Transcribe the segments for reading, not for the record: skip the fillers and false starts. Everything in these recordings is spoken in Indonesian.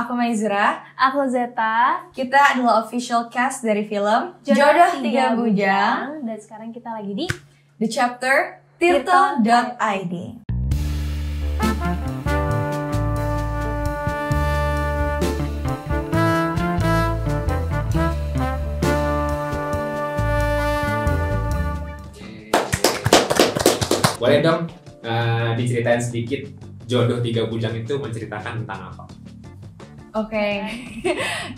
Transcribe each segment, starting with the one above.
Aku Maizra. Aku Zeta. Kita adalah official cast dari film Jodoh Tiga Bujang. Dan sekarang kita lagi di The Chapter Tirto.id. Boleh dong diceritain sedikit Jodoh Tiga Bujang itu menceritakan tentang apa? Oke.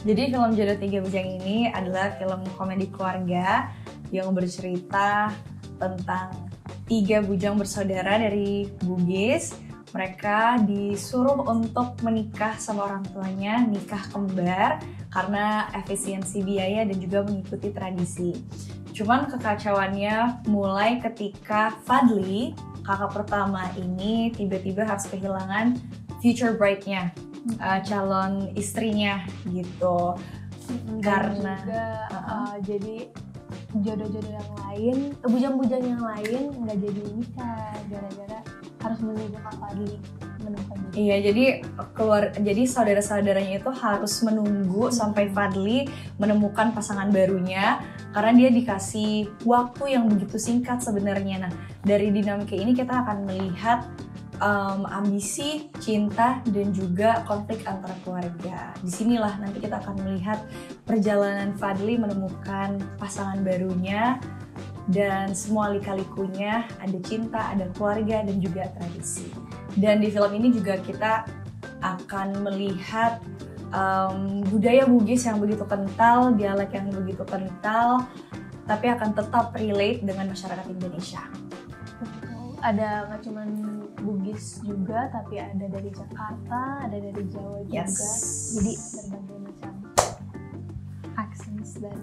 Jadi film Jodoh Tiga Bujang ini adalah film komedi keluarga yang bercerita tentang tiga bujang bersaudara dari Bugis. Mereka disuruh untuk menikah sama orang tuanya, nikah kembar karena efisiensi biaya dan juga mengikuti tradisi. Cuman kekacauannya mulai ketika Fadli, kakak pertama ini, tiba-tiba harus kehilangan future bride-nya, calon istrinya gitu. Karena juga jadi jodoh-jodoh yang lain, bujang-bujang yang lain nggak jadi nikah gara-gara harus menunggu Kak Fadli menemukan jodoh. Iya, jadi saudara-saudaranya itu harus menunggu sampai Fadli menemukan pasangan barunya karena dia dikasih waktu yang begitu singkat sebenarnya. Nah, dari dinamika ini kita akan melihat ambisi, cinta, dan juga konflik antara keluarga. Disinilah nanti kita akan melihat perjalanan Fadli menemukan pasangan barunya dan semua lika-likunya, ada cinta, ada keluarga, dan juga tradisi. Dan di film ini juga kita akan melihat budaya Bugis yang begitu kental, dialek yang begitu kental, tapi akan tetap relate dengan masyarakat Indonesia. Ada nggak cuma Bugis juga, tapi ada dari Jakarta, ada dari Jawa juga. Jadi berbagai macam accents dan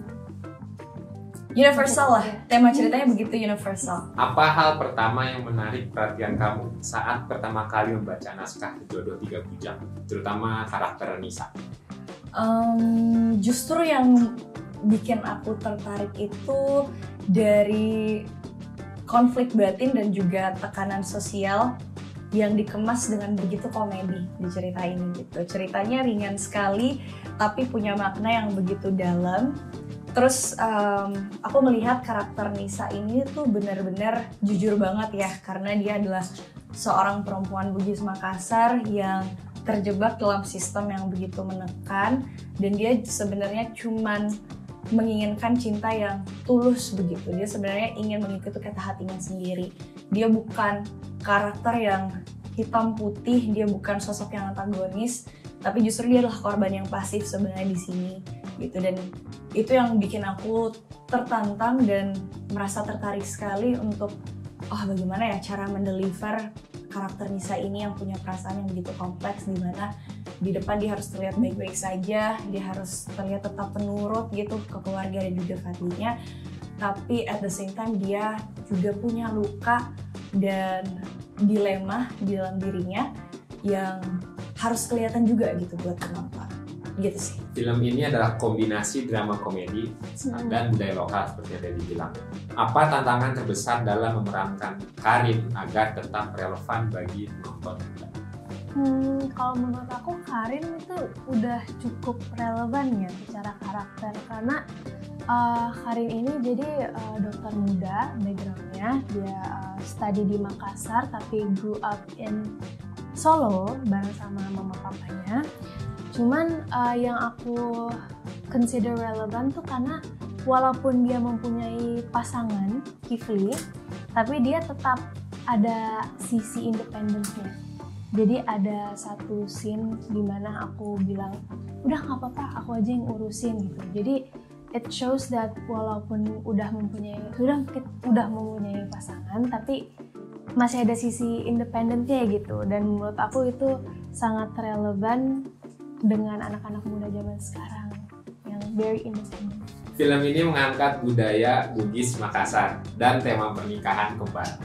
universal lah, tema ceritanya begitu universal. Apa hal pertama yang menarik perhatian kamu saat pertama kali membaca naskah Jodoh Tiga Bujang, terutama karakter Nisa? Justru yang bikin aku tertarik itu dari konflik batin dan juga tekanan sosial yang dikemas dengan begitu komedi di cerita ini gitu. Ceritanya ringan sekali tapi punya makna yang begitu dalam. Terus aku melihat karakter Nisa ini tuh benar-benar jujur banget ya, karena dia adalah seorang perempuan Bugis Makassar yang terjebak dalam sistem yang begitu menekan, dan dia sebenarnya cuman menginginkan cinta yang tulus begitu. Dia sebenarnya ingin mengikuti kata hatinya sendiri. Dia bukan karakter yang hitam putih, dia bukan sosok yang antagonis, tapi justru dia adalah korban yang pasif sebenarnya di sini gitu. Dan itu yang bikin aku tertantang dan merasa tertarik sekali untuk bagaimana ya cara mendeliver karakter Nisa ini yang punya perasaan yang begitu kompleks, di mana di depan dia harus terlihat baik-baik saja, dia harus terlihat tetap penurut gitu ke keluarga dan juga Fadlinya, tapi at the same time dia juga punya luka dan dilema di dalam dirinya yang harus kelihatan juga gitu buat penonton. Gitu sih. Film ini adalah kombinasi drama komedi dan budaya lokal seperti yang tadi bilang. Apa tantangan terbesar dalam memerankan Karin agar tetap relevan bagi penonton? Kalau menurut aku Karin itu udah cukup relevan ya secara karakter, karena Karin ini jadi dokter muda backgroundnya, dia study di Makassar tapi grew up in Solo bareng sama mama papanya. Cuman yang aku consider relevan tuh karena walaupun dia mempunyai pasangan Kifli, tapi dia tetap ada sisi independence-nya. Jadi ada satu scene dimana aku bilang, udah nggak apa-apa, aku aja yang urusin gitu. Jadi it shows that walaupun udah mempunyai pasangan, tapi masih ada sisi independennya gitu. Dan menurut aku itu sangat relevan dengan anak-anak muda zaman sekarang yang very independent. Film ini mengangkat budaya Bugis Makassar dan tema pernikahan kembar.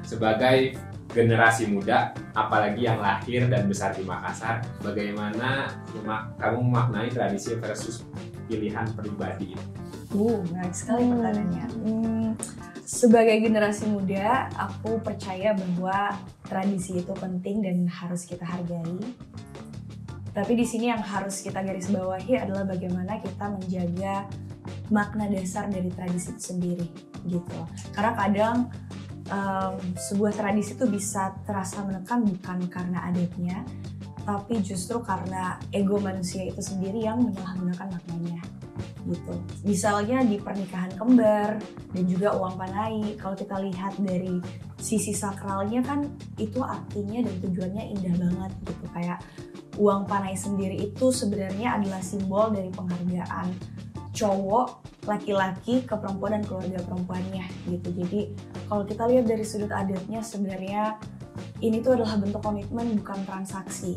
Sebagai generasi muda, apalagi yang lahir dan besar di Makassar, bagaimana kamu memaknai tradisi versus pilihan pribadi ini? Menarik sekali pertanyaannya. Sebagai generasi muda, aku percaya bahwa tradisi itu penting dan harus kita hargai. Tapi di sini yang harus kita garis bawahi adalah bagaimana kita menjaga makna dasar dari tradisi itu sendiri gitu. Karena kadang sebuah tradisi itu bisa terasa menekan bukan karena adatnya, tapi justru karena ego manusia itu sendiri yang menyalahgunakan maknanya gitu. Misalnya di pernikahan kembar dan juga uang panai, kalau kita lihat dari sisi sakralnya kan itu artinya dan tujuannya indah banget gitu. Kayak uang panai sendiri itu sebenarnya adalah simbol dari penghargaan cowok laki-laki ke perempuan dan keluarga perempuannya gitu. Jadi kalau kita lihat dari sudut adatnya sebenarnya ini tuh adalah bentuk komitmen bukan transaksi.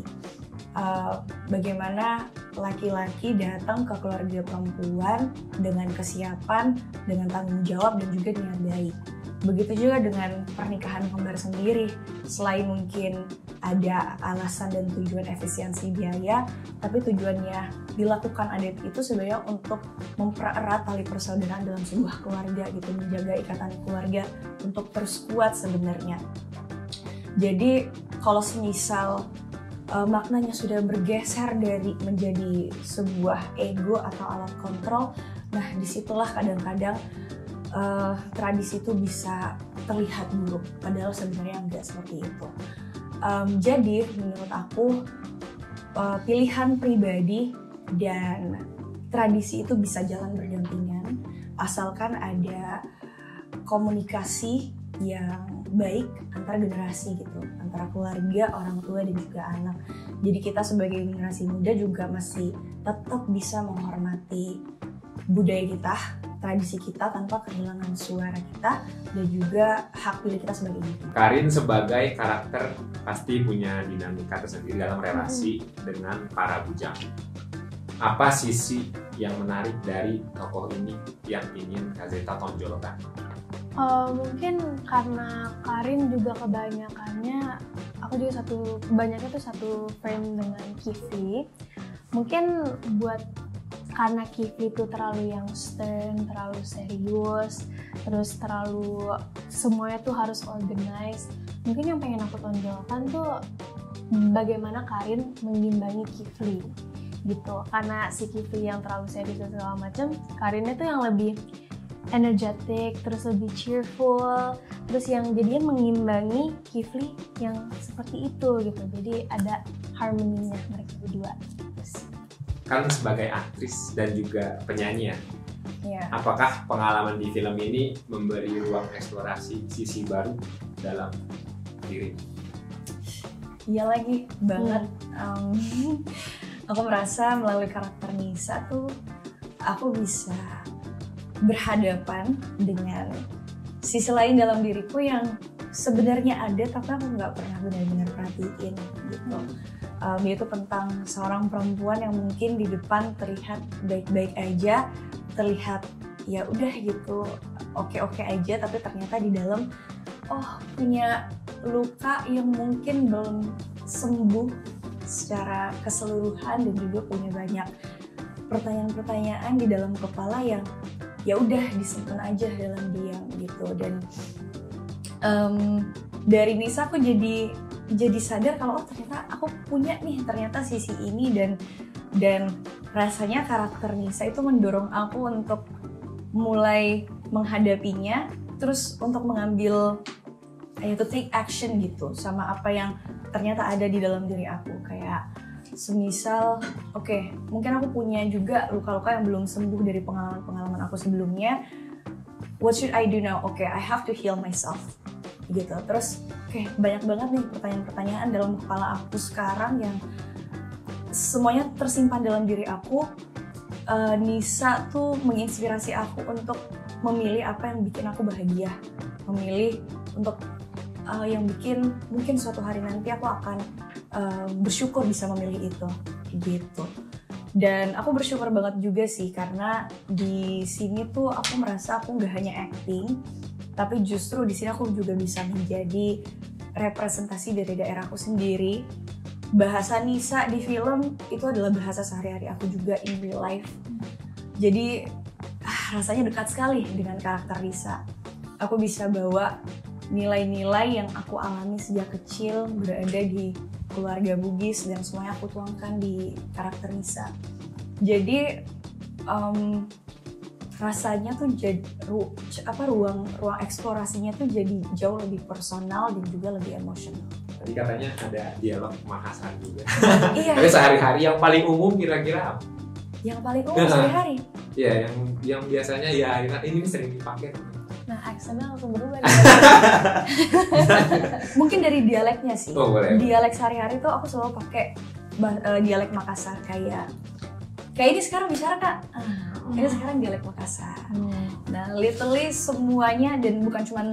Bagaimana laki-laki datang ke keluarga perempuan dengan kesiapan, dengan tanggung jawab dan juga niat baik. Begitu juga dengan pernikahan kembar sendiri, selain mungkin ada alasan dan tujuan efisiensi biaya, tapi tujuannya dilakukan adat itu sebenarnya untuk mempererat tali persaudaraan dalam sebuah keluarga gitu, menjaga ikatan keluarga untuk terus kuat sebenarnya. Jadi kalau semisal maknanya sudah bergeser dari menjadi sebuah ego atau alat kontrol, nah disitulah kadang-kadang tradisi itu bisa terlihat buruk, padahal sebenarnya enggak seperti itu. Jadi menurut aku pilihan pribadi dan tradisi itu bisa jalan berdampingan asalkan ada komunikasi yang baik antar generasi gitu, antara keluarga, orang tua dan juga anak. Jadi kita sebagai generasi muda juga masih tetap bisa menghormati budaya kita, tradisi kita tanpa kehilangan suara kita dan juga hak pilih kita sebagai individu. Karin sebagai karakter pasti punya dinamika tersendiri dalam relasi dengan para bujang. Apa sisi yang menarik dari tokoh ini yang ingin Kak Zeta tonjolkan? Mungkin karena Karin juga kebanyakannya, aku juga banyaknya tuh satu frame dengan Kifli. Mungkin karena Kifli itu terlalu yang stern, terlalu serius, terus terlalu semuanya tuh harus organized. Mungkin yang pengen aku tonjolkan tuh bagaimana Karin mengimbangi Kifli gitu. Karena si Kifli yang terlalu serius dan segala macam, Karinnya tuh yang lebih energetic, terus lebih cheerful, terus yang jadinya mengimbangi Kifli yang seperti itu gitu. Jadi ada harmoninya mereka berdua. Kan sebagai aktris dan juga penyanyi ya, Yeah. apakah pengalaman di film ini memberi ruang eksplorasi sisi baru dalam diri? Iya lagi banget. Aku merasa melalui karakter Nisa tuh aku bisa berhadapan dengan sisi lain dalam diriku yang sebenarnya ada tapi aku nggak pernah benar-benar perhatiin gitu. Yaitu tentang seorang perempuan yang mungkin di depan terlihat baik-baik aja, terlihat ya udah gitu oke-oke aja, tapi ternyata di dalam punya luka yang mungkin belum sembuh secara keseluruhan dan juga punya banyak pertanyaan-pertanyaan di dalam kepala yang ya udah disimpan aja dalam diam gitu. Dan dari Nisa aku jadi sadar kalau ternyata aku punya nih ternyata sisi ini, dan rasanya karakter Nisa itu mendorong aku untuk mulai menghadapinya, terus untuk mengambil to take action gitu sama apa yang ternyata ada di dalam diri aku. Kayak semisal mungkin aku punya juga luka-luka yang belum sembuh dari pengalaman-pengalaman aku sebelumnya. What should I do now? I have to heal myself gitu. Terus banyak banget nih pertanyaan-pertanyaan dalam kepala aku sekarang yang semuanya tersimpan dalam diri aku. Nisa tuh menginspirasi aku untuk memilih apa yang bikin aku bahagia, memilih untuk yang bikin mungkin suatu hari nanti aku akan bersyukur bisa memilih itu gitu. Dan aku bersyukur banget juga sih karena di sini tuh aku merasa aku nggak hanya acting, tapi justru di sini aku juga bisa menjadi representasi dari daerahku sendiri. Bahasa Nisa di film itu adalah bahasa sehari-hari aku juga in real life. Jadi rasanya dekat sekali dengan karakter Nisa. Aku bisa bawa nilai-nilai yang aku alami sejak kecil berada di keluarga Bugis dan semuanya aku tuangkan di karakter Nisa. Jadi rasanya tuh jadi ruang eksplorasinya tuh jadi jauh lebih personal dan juga lebih emosional. Tadi katanya ada dialog Makassar juga. Iya. Tapi sehari-hari yang paling umum kira-kira apa? Yang paling umum sehari-hari. Iya, yang biasanya ya ini sering dipakai. Nah, aksennya langsung berubah. Mungkin dari dialeknya sih. Oh, boleh. Dialek sehari-hari tuh aku selalu pakai dialek Makassar kayak ini sekarang bicara Kak. Ini sekarang dialek Makassar. Nah, literally semuanya, dan bukan cuman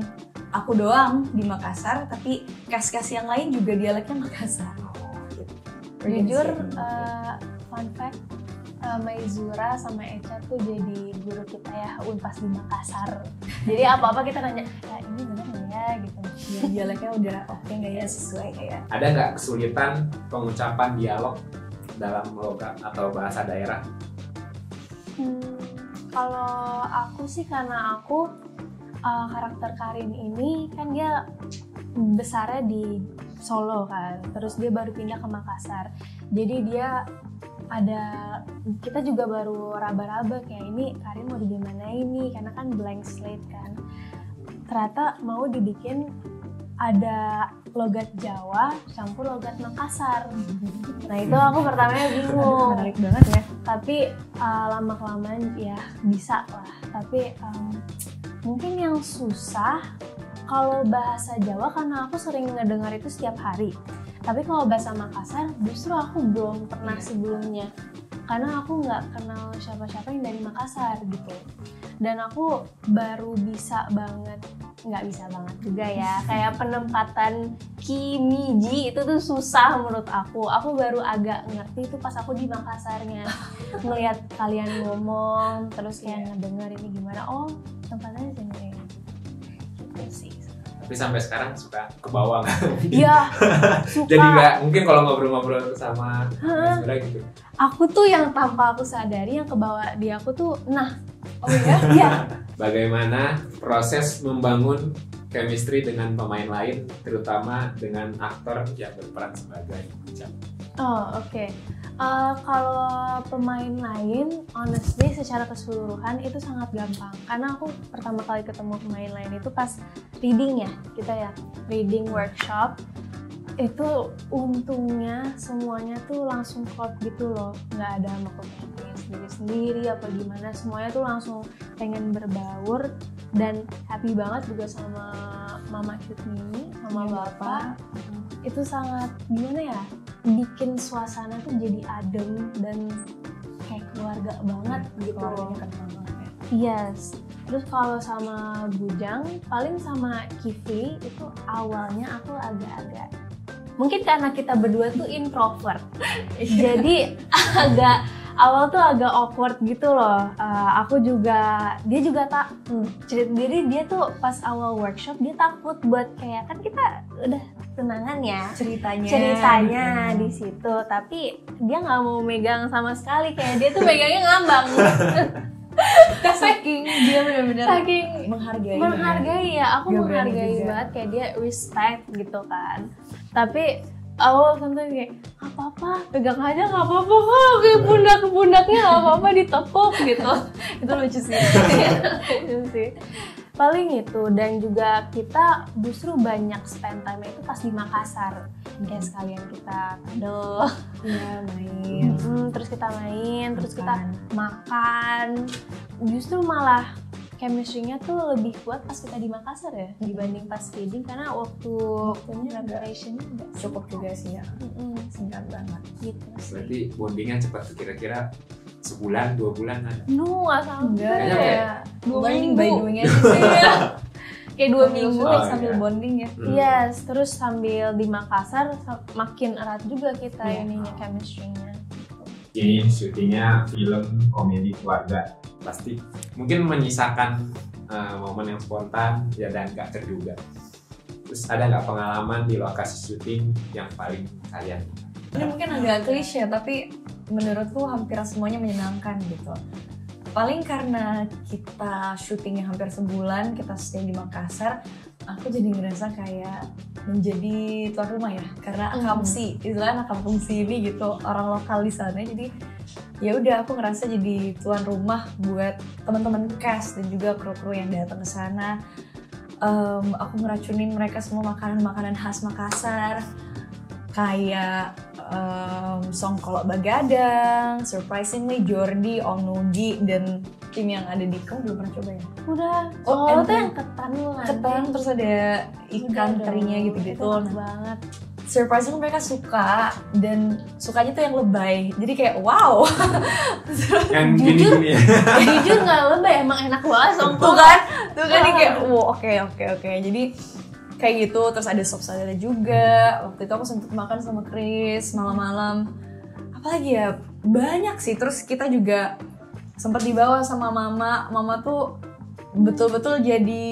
aku doang di Makassar, tapi cast-cast yang lain juga dialeknya Makassar. Jujur, fun fact, Maizura sama Echa tuh jadi guru kita ya Unpas di Makassar. Jadi apa-apa kita nanya, ya ini benar nggak ya gitu. Ya, dialeknya udah oke nggak ya, sesuai kayak. Ada nggak kesulitan pengucapan dialog dalam logat atau bahasa daerah? Kalau aku sih, karena aku karakter Karin ini kan dia besarnya di Solo kan, terus dia baru pindah ke Makassar. Jadi dia kita juga baru raba-raba kayak ini Karin mau digimana ini, karena kan blank slate kan. Ternyata mau dibikin ada logat Jawa campur logat Makassar. Nah itu aku pertamanya bingung. Menarik banget ya. Tapi lama-kelamaan ya bisa lah. Tapi mungkin yang susah kalau bahasa Jawa, karena aku sering ngedengar itu setiap hari. Tapi kalau bahasa Makassar justru aku belum pernah sebelumnya, karena aku nggak kenal siapa-siapa yang dari Makassar gitu. Dan aku baru nggak bisa banget juga ya, kayak penempatan Kimiji itu tuh susah menurut aku. Aku baru agak ngerti itu pas aku di Makassarnya, ngelihat kalian ngomong terus kayak ngedenger ini gimana, oh tempatannya sini gitu sih. Tapi sampai sekarang suka ke bawah nggak? Iya, suka. Jadi nggak mungkin kalau ngobrol-ngobrol sama Maizura gitu. Aku tuh yang tanpa aku sadari yang kebawa di aku tuh, nah, Oh ya? iya. Bagaimana proses membangun chemistry dengan pemain lain, terutama dengan aktor yang berperan sebagai Bujang? Oh oke. Kalau pemain lain, honestly secara keseluruhan itu sangat gampang. Karena aku pertama kali ketemu pemain lain itu pas reading ya, kita ya reading workshop. Itu untungnya semuanya tuh langsung klop gitu loh, nggak ada pengen sendiri-sendiri apa gimana, semuanya tuh langsung pengen berbaur. Dan happy banget juga sama Mama Cute Mimi, sama Bapak. Itu sangat gimana ya, bikin suasana tuh jadi adem dan kayak keluarga banget gitu. Keluarganya kental banget ya. Yes. Terus kalau sama Bujang, paling sama Kifli itu awalnya aku agak-agak, mungkin karena kita berdua tuh introvert, jadi awal tuh agak awkward gitu loh. Dia juga cerita diri, dia tuh pas awal workshop dia takut buat kayak, kan kita udah tunangan ya ceritanya di situ, tapi dia nggak mau megang sama sekali, kayak dia tuh megangnya ngambang. Saking dia benar-benar menghargai ya, aku menghargai banget, kayak dia respect gitu kan. Tapi awal sometimes kayak apa-apa, pegang aja nggak apa-apa kok, kayak pundaknya nggak apa-apa ditepuk gitu. Itu lucu sih. Lucu sih. Paling itu, dan juga kita justru banyak spend time itu pas di Makassar. Kayak sekalian kita main. Terus kita main, terus kita makan. Justru malah chemistry-nya tuh lebih kuat pas kita di Makassar ya, dibanding pas reading, karena waktunya preparation-nya udah cukup juga sih ya. Singkat banget gitu sih. Berarti bondingnya cepat tuh, kira-kira sebulan, 2 bulan ada? Nggak sampai ya. 2 Learning minggu. by doing aja sih ya. Kayak 2 minggu sambil bonding ya. Yes, terus sambil di Makassar makin erat juga kita ininya chemistry-nya. Ini syutingnya film komedi keluarga, pasti mungkin menyisakan momen yang spontan ya dan gak terduga. Terus ada nggak pengalaman di lokasi syuting yang paling kalian? Ini mungkin agak klise tapi menurutku hampir semuanya menyenangkan gitu. Paling karena kita syutingnya hampir sebulan, kita stay di Makassar, aku jadi ngerasa kayak menjadi tuan rumah ya, karena akamsi, istilahnya anak kampung sini gitu, orang lokal di sana. Jadi ya udah aku ngerasa jadi tuan rumah buat teman-teman cast dan juga kru-kru yang datang ke sana. Aku ngeracunin mereka semua makanan-makanan khas Makassar, kayak songkolok begadang, surprisingly Jordi, Om Nugi, dan tim yang ada di kamu belum pernah coba ya? Udah. Oh, itu yang ketan kan? Ketan, terus ada ikan terinya gitu-gitu. Enak banget. Surprisingly mereka suka, dan sukanya tuh yang lebay. Jadi kayak wow. Yang gini-gini ya. Jujur nggak lebay, emang enak banget songkol. Tuh kan ini kayak wow, oke. Jadi kayak gitu. Terus ada sop salada juga. Waktu itu aku sempet makan sama Chris malam-malam. Apalagi ya, banyak sih. Terus kita juga sempat dibawa sama mama. Mama tuh betul-betul jadi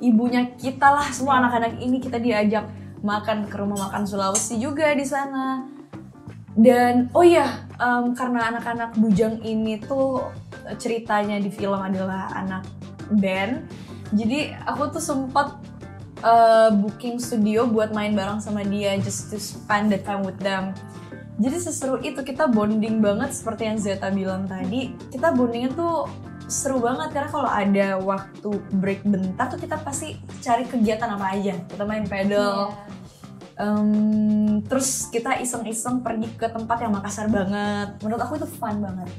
ibunya kita lah. Semua anak-anak ini kita diajak makan ke rumah makan Sulawesi juga di sana. Dan oh iya, karena anak-anak Bujang ini tuh ceritanya di film adalah anak band. Jadi aku tuh sempat booking studio buat main bareng sama dia, just to spend the time with them. Jadi seseru itu, kita bonding banget seperti yang Zeta bilang tadi. Kita bondingnya tuh seru banget karena kalau ada waktu break bentar tuh kita pasti cari kegiatan apa aja. Kita main pedal. Terus kita iseng-iseng pergi ke tempat yang Makassar banget. Menurut aku itu fun banget.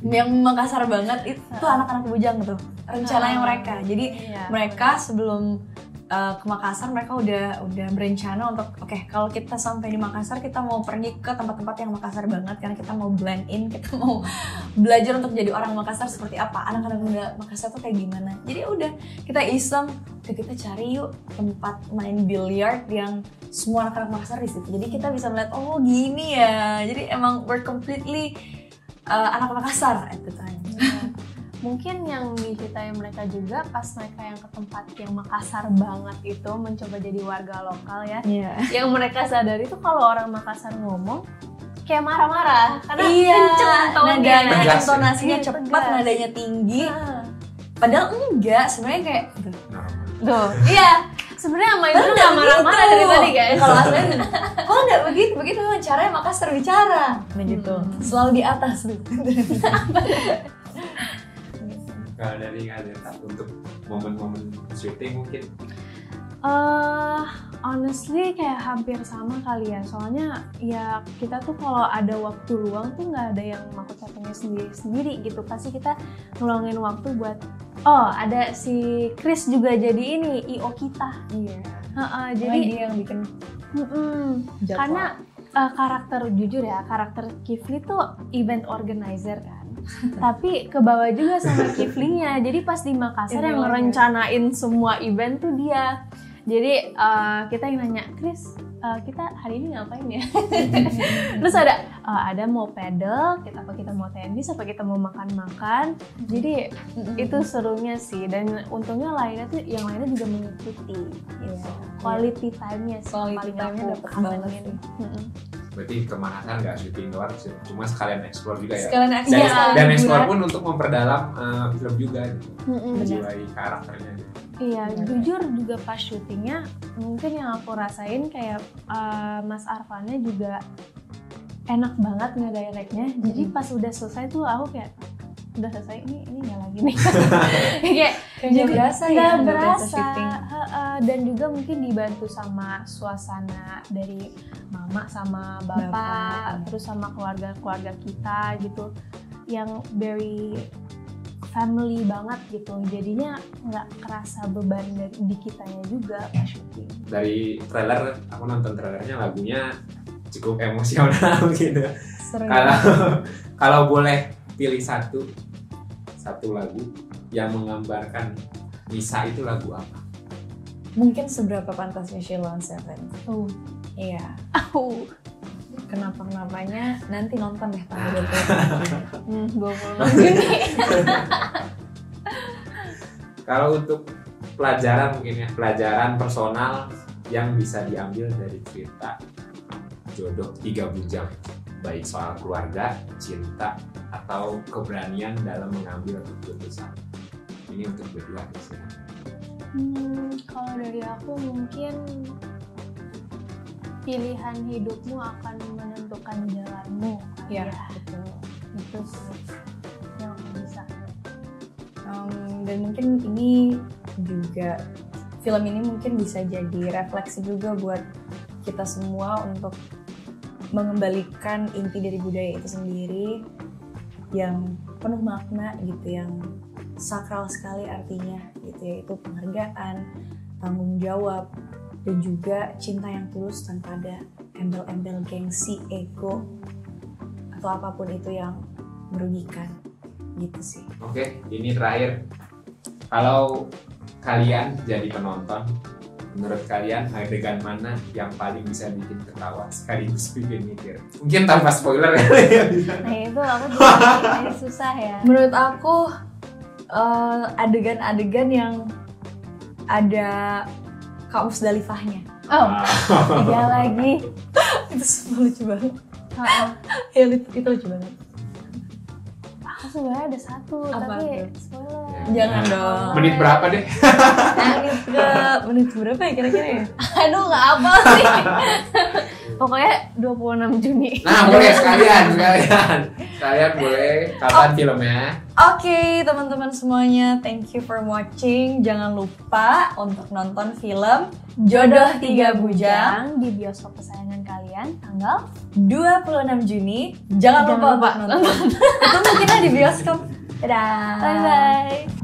Yang Makassar banget itu anak-anak Bujang tuh rencananya mereka. Jadi mereka sebelum ke Makassar mereka udah berencana untuk oke, kalau kita sampai di Makassar kita mau pergi ke tempat-tempat yang Makassar banget karena kita mau blend in, kita mau belajar untuk jadi orang Makassar seperti apa, anak-anak muda Makassar tuh kayak gimana. Jadi udah kita iseng, kita cari yuk tempat main biliar yang semua anak-anak Makassar di situ. Jadi kita bisa melihat oh gini ya. Jadi emang we're completely anak Makassar at the time. Mungkin yang diceritain mereka juga pas mereka yang ke tempat yang Makassar banget itu mencoba jadi warga lokal ya. Yang mereka sadari itu kalau orang Makassar ngomong kayak marah-marah karena kenceng nadanya, intonasinya cepat, nadanya tinggi. Padahal enggak, sebenarnya kayak iya. Sebenarnya sama itu nggak marah-marah dari tadi guys. Kalau aslinya, oh nggak begitu memang caranya Makassar bicara. Begitu, selalu di atas. Kalau dari Zeta untuk momen-momen syuting mungkin? Honestly kayak hampir sama kali ya. Soalnya ya kita tuh kalau ada waktu luang tuh nggak ada yang makut capeknya sendiri gitu. Pasti kita ngeluangin waktu buat ada si Chris juga jadi ini IO kita. Iya. Jadi dia yang bikin. Karena karakter jujur ya, karakter Kifli tuh event organizer kan. Tapi kebawa juga sama Kiflinya. Jadi pas di Makassar yang ngerencanain semua event tuh dia. Jadi kita yang nanya, Chris, kita hari ini ngapain ya? Terus ada mau pedal, kita mau tenis, apa kita mau makan-makan. Jadi itu serunya sih. Dan untungnya yang lainnya juga mengikuti. Quality time-nya sih. Quality time-nya dapet banget sih. Berarti ke Makassar nggak syuting doang, cuma sekalian explore juga ya. Sekalian explore. Dan explore pun untuk memperdalam film juga gitu. Menjiwai karakternya gitu. Iya, jujur juga pas syutingnya mungkin yang aku rasain kayak Mas Arfannya juga enak banget nge-directnya. Jadi pas udah selesai tuh aku kayak udah selesai, ini nggak lagi nih. Kayak jadi berasa dan juga mungkin dibantu sama suasana dari mama sama bapak. Terus sama keluarga kita gitu yang very family banget gitu, jadinya nggak kerasa beban di kitanya juga pas syuting. Dari trailer, aku nonton trailernya, lagunya cukup emosional gitu. Kalau boleh pilih satu lagu yang menggambarkan Nisa, itu lagu apa? Mungkin Seberapa Pantasnya Sheila on Seven. Iya. Kenapa-kenapanya nanti nonton deh tanggal 20. Gue mau nonton. Kalau untuk pelajaran mungkin ya, pelajaran personal yang bisa diambil dari cerita Jodoh Tiga Bujang, baik soal keluarga, cinta, atau keberanian dalam mengambil keputusan. Ini untuk berdua sih. Kalau dari aku mungkin pilihan hidupmu akan menentukan jalanmu. Iya, betul. Itu sih yang aku bisa. Dan mungkin ini juga, film ini mungkin bisa jadi refleksi juga buat kita semua untuk mengembalikan inti dari budaya itu sendiri yang penuh makna gitu, yang sakral sekali artinya gitu, yaitu penghargaan, tanggung jawab, dan juga cinta yang tulus tanpa ada embel-embel gengsi, ego, atau apapun itu yang merugikan gitu sih. Oke, ini terakhir. Kalau kalian jadi penonton, menurut kalian adegan mana yang paling bisa bikin ketawa sekaligus bikin mikir? Mungkin tanpa spoiler ya. Nah itu aku juga susah ya. Menurut aku adegan-adegan yang ada Kak Musdalifahnya. Iya lagi. Itu semua lucu banget. Ya, itu lucu banget. Aku sebenarnya ada satu, Apa tapi tuh? spoiler. Jangan dong. Menit berapa deh? Menit berapa ya kira-kira ya? Aduh nggak apa sih. Pokoknya 26 Juni. Nah, boleh sekalian. Sekalian boleh. Kapan filmnya? Oke, teman-teman semuanya, thank you for watching. Jangan lupa untuk nonton film Jodoh Tiga Bujang di bioskop kesayangan kalian tanggal 26 Juni. Jangan lupa untuk nonton. Itu mungkin di bioskop. Dadah. Bye bye.